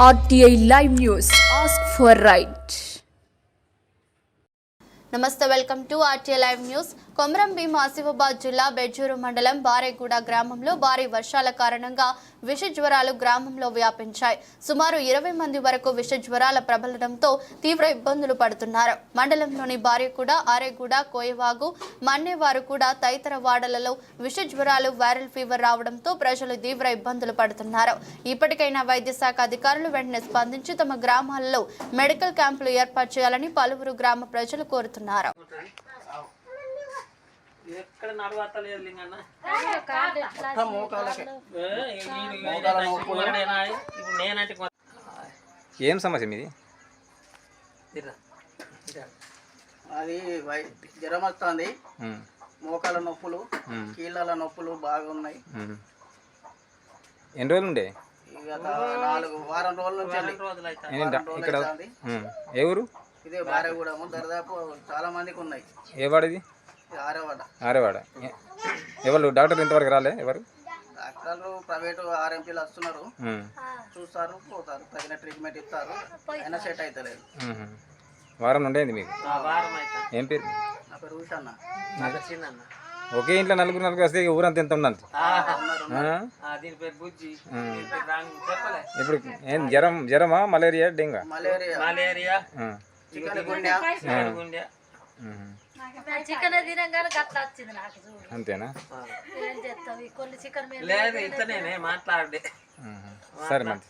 RTI Live News. Ask for right. నమస్తే welcome to RTI live news. Komaram Bheem Asifabad జిల్లా బెజ్జూరు మండలం బారేగూడ గ్రామంలో భారీ వర్షాల కారణంగా విష జ్వరాలు గ్రామంలో వ్యాపించాయి. సుమారు 20 మంది వరకు విష జ్వరాల ప్రబలడంతో తీవ్ర ఇబ్బందులు పడుతున్నారు. మండలంలోని బారేగూడ, ఆరేగూడ, కోయవాగు, మన్నేవారు కూడా తదితర వాడలలో విష జ్వరాలు, వైరల్ ఫీవర్ రావడంతో ప్రజలు తీవ్ర ఇబ్బందులు పడుతున్నారు. ఇప్పటికైనా వైద్య శాఖ అధికారులు వెంటనే స్పందించి తమ గ్రామాలలో మెడికల్ క్యాంపులు ఏర్పాటు చేయాలని పలువురు గ్రామ ప్రజలు కోరుతున్నారు. ఎక్కడ నడవతలేదు లింగన్న ఏం సమస్య మీది? అది జ్వరం వస్తుంది, మోకాల నొప్పులు, కీళ్ళ నొప్పులు బాగున్నాయి. ఎన్ని రోజులు ఉండే? వారం రోజుల నుంచి ఇక్కడ ఏ ఊరు? ఇదే బారేగూడ. దాదాపు చాలా మందికి ఉన్నాయి. ఏ వాడది? ఆరేవాడ. ఎవరు డాక్టర్ ఇంతవరకు రాలే? ఎవరు డాక్టర్లు ప్రైవేటు ఆర్ఎంపీలు వస్తున్నారు, చూస్తారు, పోతారు, తగిన ట్రీట్మెంట్ ఇస్తారు, అయినా సెట్ అవుతలేదు. వారం ఉండేది మీకు? ఏం పేరు? నా పేరు ఊషన్న. ఒకే ఇంట్లో నలుగురు వస్తే ఊరంతా ఎంత ఉండాలి? ఇప్పుడు ఏం జ్వరమా, మలేరియా, డెంగా? మలేరియా, అంతేనా? లేదు, ఇంత నేనే మాట్లాడే. సరే మంచి.